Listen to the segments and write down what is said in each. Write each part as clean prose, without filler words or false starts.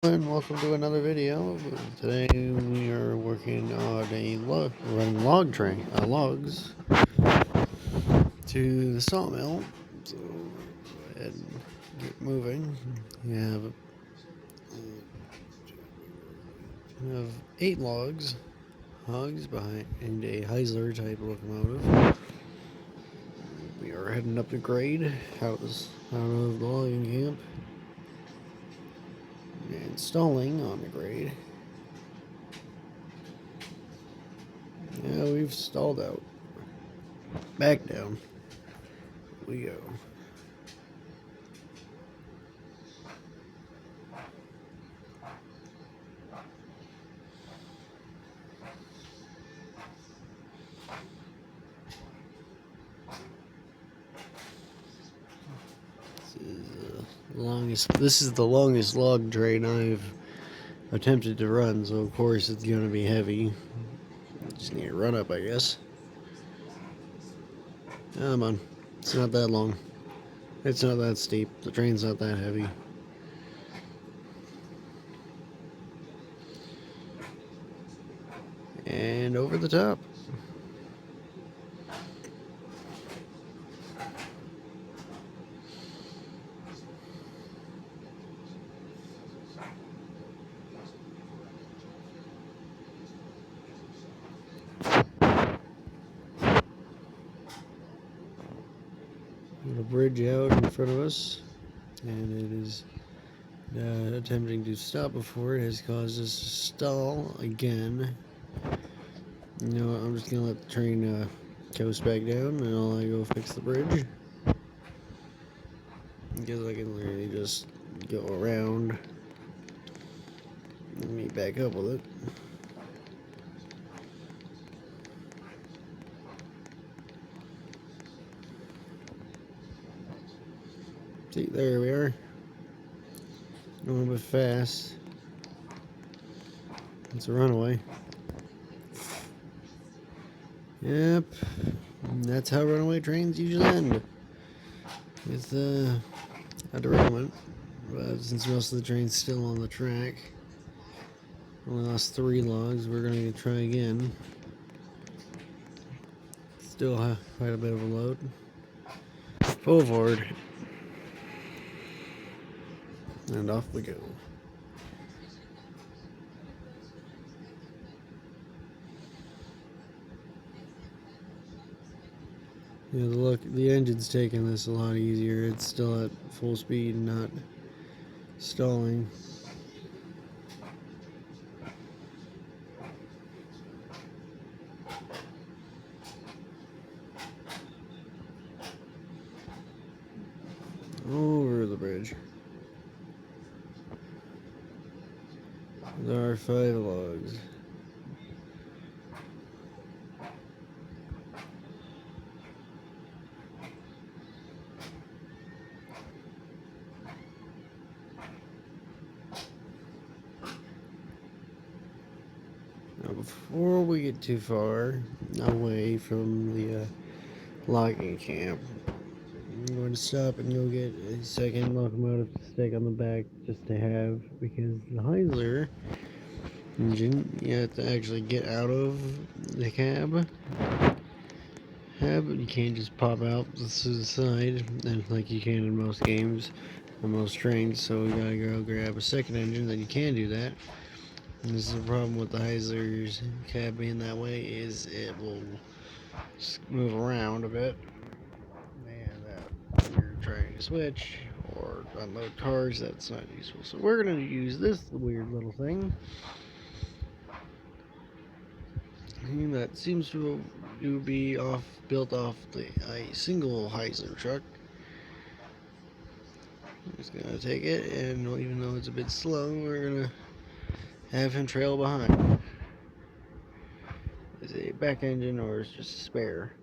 And welcome to another video. Today we are working on a running log train, logs to the sawmill. So go ahead and get moving. We have 8 hogs behind a Heisler type locomotive. We are heading up the grade out of the logging camp and stalling on the grade. Yeah, we've stalled out. Back down we go. This is the longest log train I've attempted to run, so of course it's gonna be heavy. Just need to run up, I guess. Come on, it's not that long. It's not that steep. The train's not that heavy. And over the top. Got a bridge out in front of us, and it is attempting to stop before it has caused us to stall again. You know what, I'm just gonna let the train coast back down, and I'll go fix the bridge. Because I can literally just go around. Let me back up with it. See, there we are. A little bit fast. It's a runaway. Yep. That's how runaway trains usually end. With a derailment. But since most of the train's still on the track, only lost 3 logs, we're going to try again. Still have quite a bit of a load. Pull forward. And off we go. Yeah, the engine's taking this a lot easier. It's still at full speed and not stalling. Over the bridge. There are 5 logs. Now, before we get too far away from the logging camp, I'm going to stop and go get a second locomotive to stick on the back just to have, because the Heisler engine, you have to actually get out of the cab. You can't just pop out to the side and like you can in most games on most trains, so we gotta go grab a second engine, then you can do that. And this is the problem with the Heisler's cab being that way, is it will move around a bit. And when you're trying to switch or unload cars, that's not useful. So we're gonna use this weird little thing. That seems to be built off a single Heisler truck. I'm just gonna take it, and even though it's a bit slow, we're gonna have him trail behind. Is it a back engine or is it just a spare?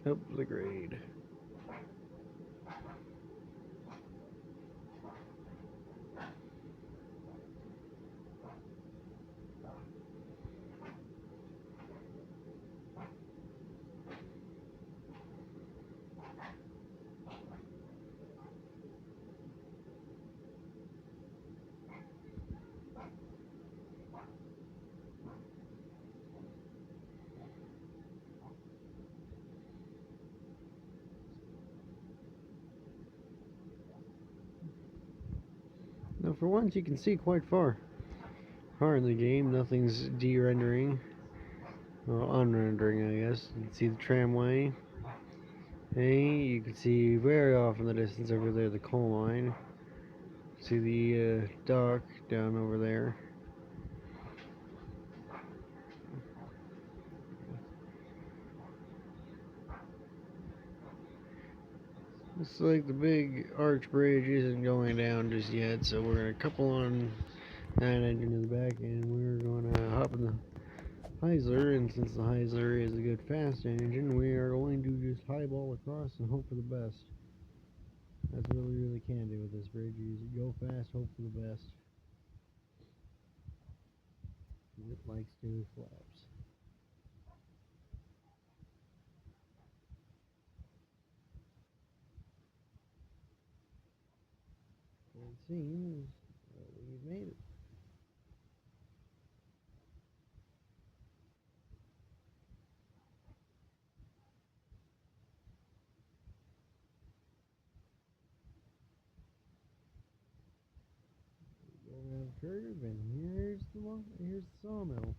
Up the grade. for once you can see quite far in the game. Nothing's de-rendering. Well, unrendering, I guess. You can see the tramway. Hey, you can see very off in the distance over there the coal mine. See the dock down over there. Looks like the big arch bridge isn't going down just yet, so we're gonna couple on that engine in the back, and we're gonna hop in the Heisler. And since the Heisler is a good fast engine, we are going to just highball across and hope for the best. That's what we really can do with this bridge. You go fast, hope for the best. It likes to flaps. It seems we've made it. Go around the curve, and here's the sawmill.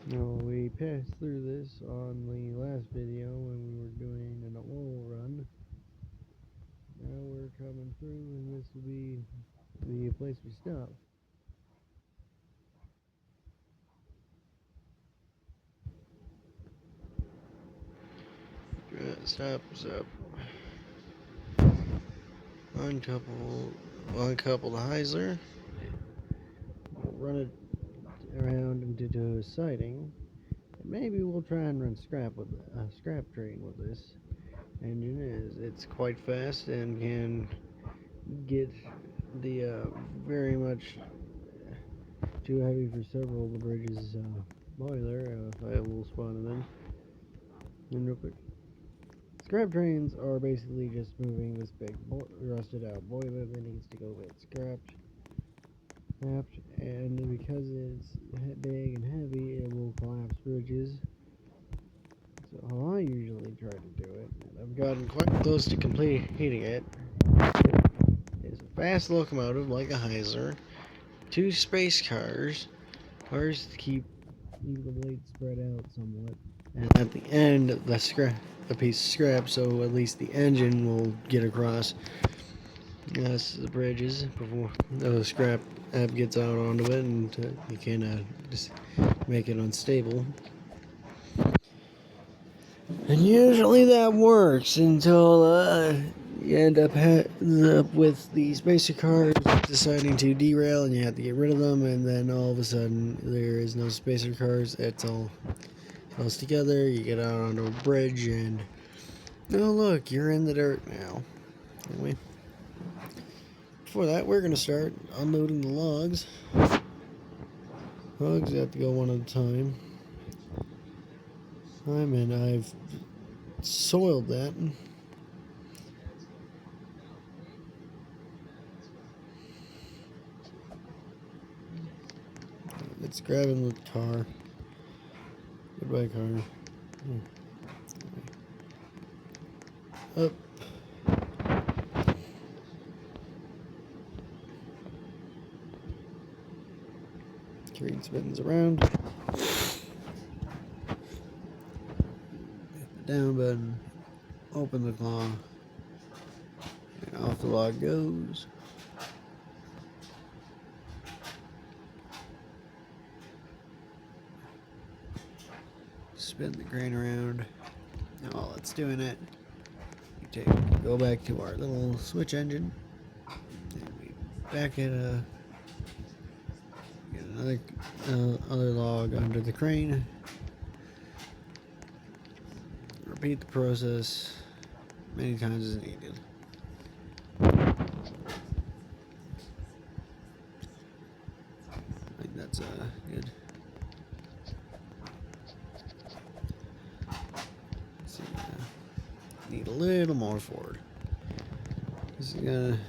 Now we passed through this on the last video when we were doing an oil run. Now we're coming through, and this will be the place we stop. Stop. Uncouple the Heisler. We'll run it around into a siding. Maybe we'll try and run scrap train with this engine. It's quite fast and can get the very much too heavy for several of the bridges boiler. If I will spawn them in real quick. Scrap trains are basically just moving this big rusted out boiler that needs to go get scrapped, and because it's big and heavy, it will collapse bridges. So how I usually try to do it, and I've gotten quite close to completing it, is a fast locomotive like a Heisler, 2 space cars to keep the blades spread out somewhat, and at the end a piece of scrap, so at least the engine will get across. That's the bridges before the scrap gets out onto it, and you can just make it unstable. And usually that works until you end up with these basic cars deciding to derail, and you have to get rid of them, and then all of a sudden there is no spacer cars. It's all close together. You get out onto a bridge, and oh look, you're in the dirt now. Anyway, before that, we're gonna start unloading the logs. Logs have to go one at a time. And I've soiled that. It's grabbing the car. Goodbye, car. Up. Train spins around. Down button. Open the claw. And off the log goes. Spin the crane around. Now while it's doing it, go back to our little switch engine. And we back at get another other log under the crane. Repeat the process many times as needed. I think that's good. Let's see, need a little more forward. This is gonna.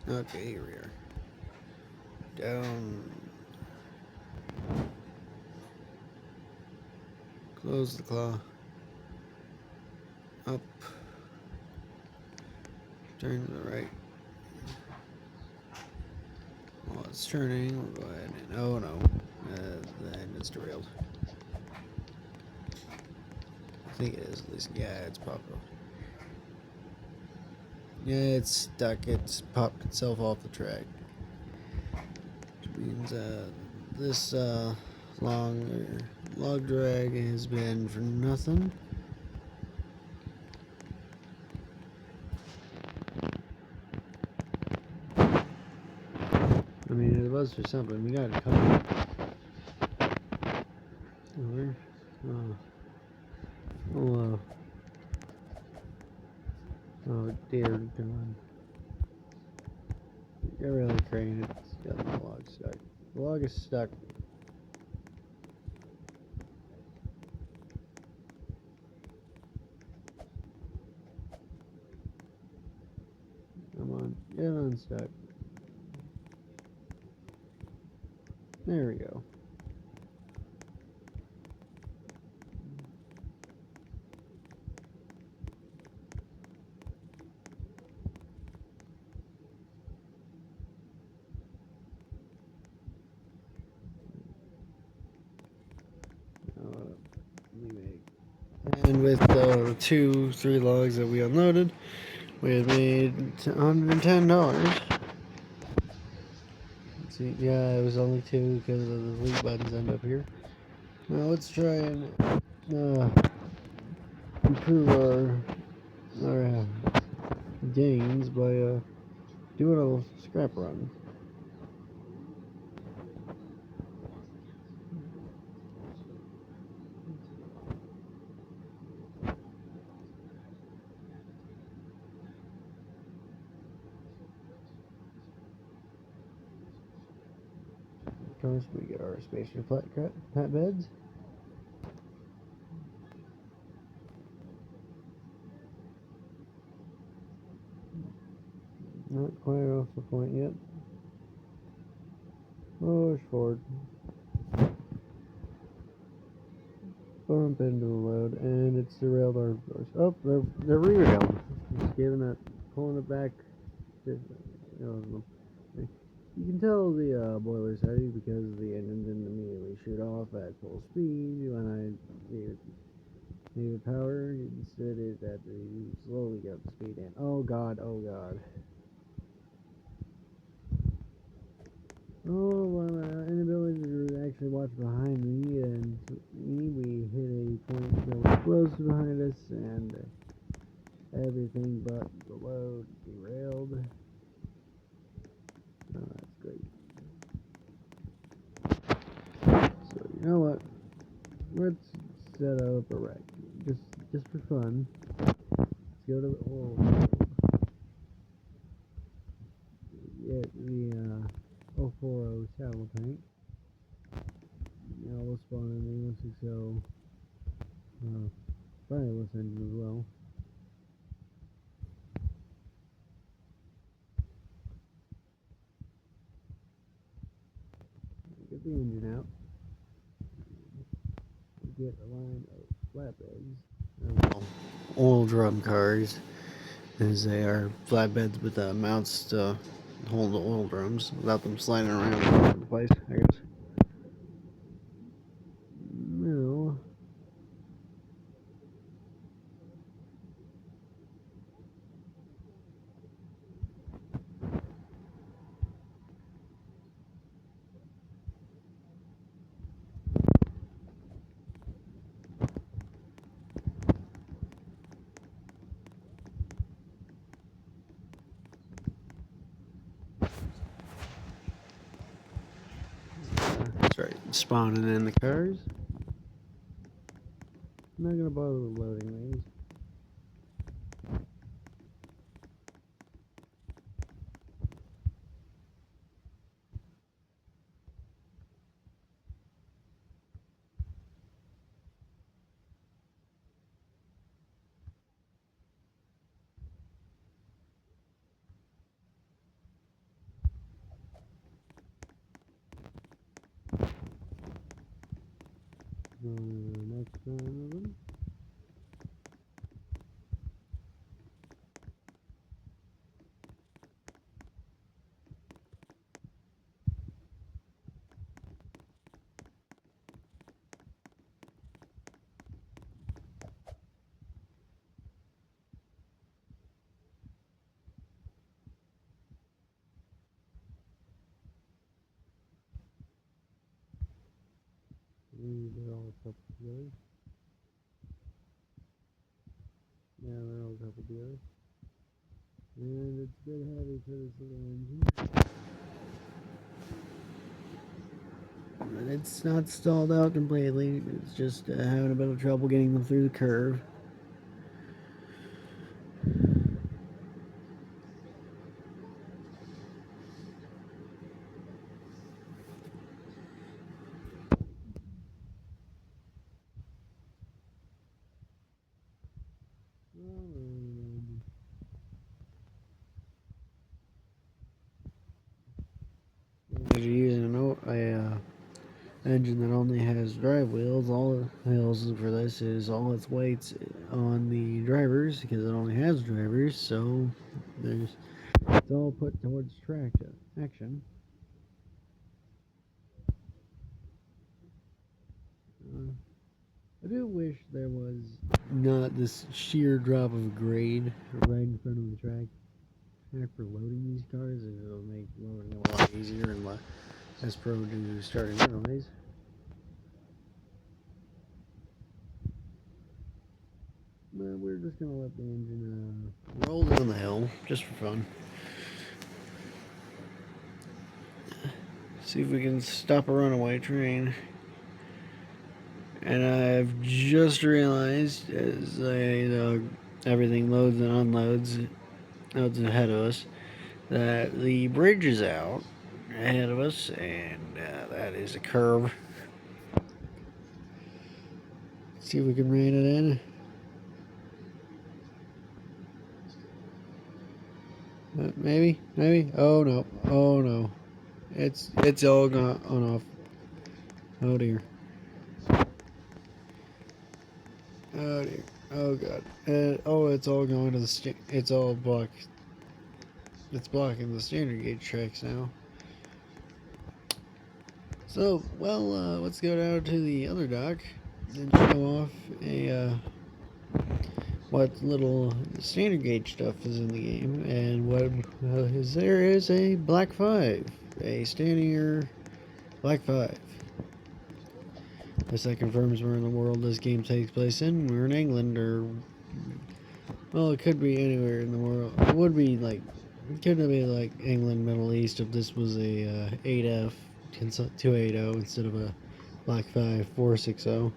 Okay, here we are. Down. Close the claw. Up. Turn to the right. While it's turning, we'll go ahead and. Oh no. Then it's derailed. I think it is at least. Yeah, it's popped off. Yeah, it's stuck. It's popped itself off the track. Which means this log drag has been for nothing. I mean, it was for something. We got it covered. Where? Oh. Oh, oh dear God. You're really crane. It's got the log stuck. The log is stuck. Come on, get unstuck. There we go. And with the 3 logs that we unloaded, we had made $110. See, yeah, it was only 2 because of the delete buttons end up here. Now let's try and improve our gains by doing a scrap run. Of course, we get our spacer flat beds. Not quite off the point yet. Push forward. Bump into the load, and it's derailed our. Oh, they're re-railed. Just giving it, pulling it back. You can tell the boiler's heavy because the engine didn't immediately shoot off at full speed when I needed power. Instead, it had to slowly get up to speed. And oh god, oh god. Oh, my inability to actually watch behind me, and we hit a point that was close behind us, and everything but the load derailed. Oh, that's great. So you know what? Let's set up a wreck, just for fun. Let's go to the the 040 saddle tank. We'll spawn in the 160 fireless engine as well. Get the engine out. Get a line of flatbeds. Oil drum cars, as they are flatbeds with mounts to hold the oil drums without them sliding around all over the place, I guess. No. That's right, spawning in the cars. I'm not gonna bother with loading these. Next round of them. They're all coupled together. Yeah, they're all coupled together. And it's a bit heavy for this little engine. But it's not stalled out completely. It's just having a bit of trouble getting them through the curve. If you're using an engine that only has drive wheels, all the wheels for this is all its weight's on the drivers because it only has drivers, so it's all put towards track action. I do wish there was not this sheer drop of grade right in front of the track for loading these cars. It'll make loading them a lot easier and less prone to starting anyways. But we're just gonna let the engine roll down the hill just for fun. See if we can stop a runaway train. And I've just realized as everything loads and unloads out ahead of us that the bridge is out ahead of us, and that is a curve. See if we can rein it in. Maybe. Oh no. Oh no. It's all gone on off. Oh dear. Oh dear. Oh god. Oh, it's all going to the it's all blocked. It's blocking the standard gauge tracks now. So, well, let's go down to the other dock and show off what little standard gauge stuff is in the game, and what is there is a Black 5, a Stanier Black 5. This that confirms where in the world this game takes place in. We're in England, or well, it could be anywhere in the world. It would be like, it could be like England, Middle East if this was a 8F 280 instead of a Black 5 460.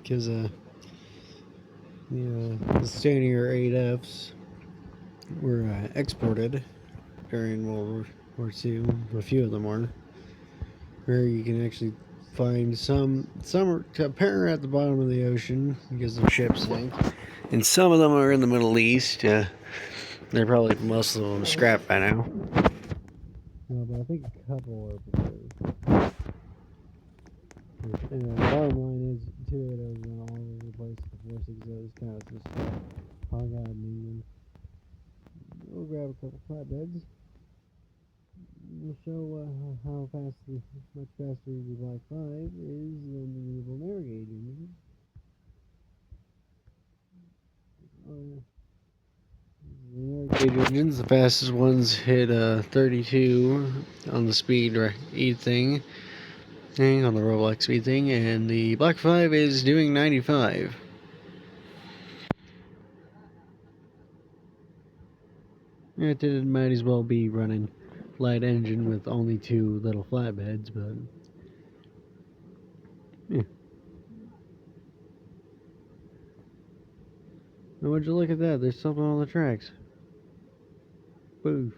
Because the Stanier 8Fs were exported during World War II. A few of them were. Where you can actually find some are apparently at the bottom of the ocean because the ships sank, and some of them are in the Middle East. They're probably most of them scrapped by now. No, but I think a couple are preserved. And the bottom line is 280s are all over the place. The 460s kind of just hung out in England. We'll grab a couple flatbeds. We'll show how fast, much faster the Black 5 is than the usual narrow gauge engine. The narrow gauge engines, the fastest ones hit 32 on the speed thing, on the Roblox speed thing, and the Black 5 is doing 95. It might as well be running light engine with only two little flatbeds, but yeah. Now would you look at that? There's something on the tracks. Boof.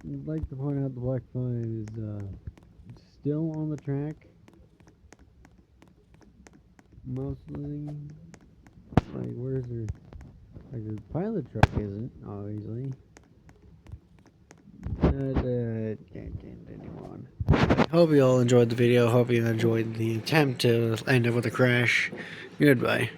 I'd like to point out the Black 5 is still on the track. Mostly. Like, where's her? Like, her pilot truck isn't, obviously. Can't anyone. Hope you all enjoyed the video. Hope you enjoyed the attempt to end up with a crash. Goodbye.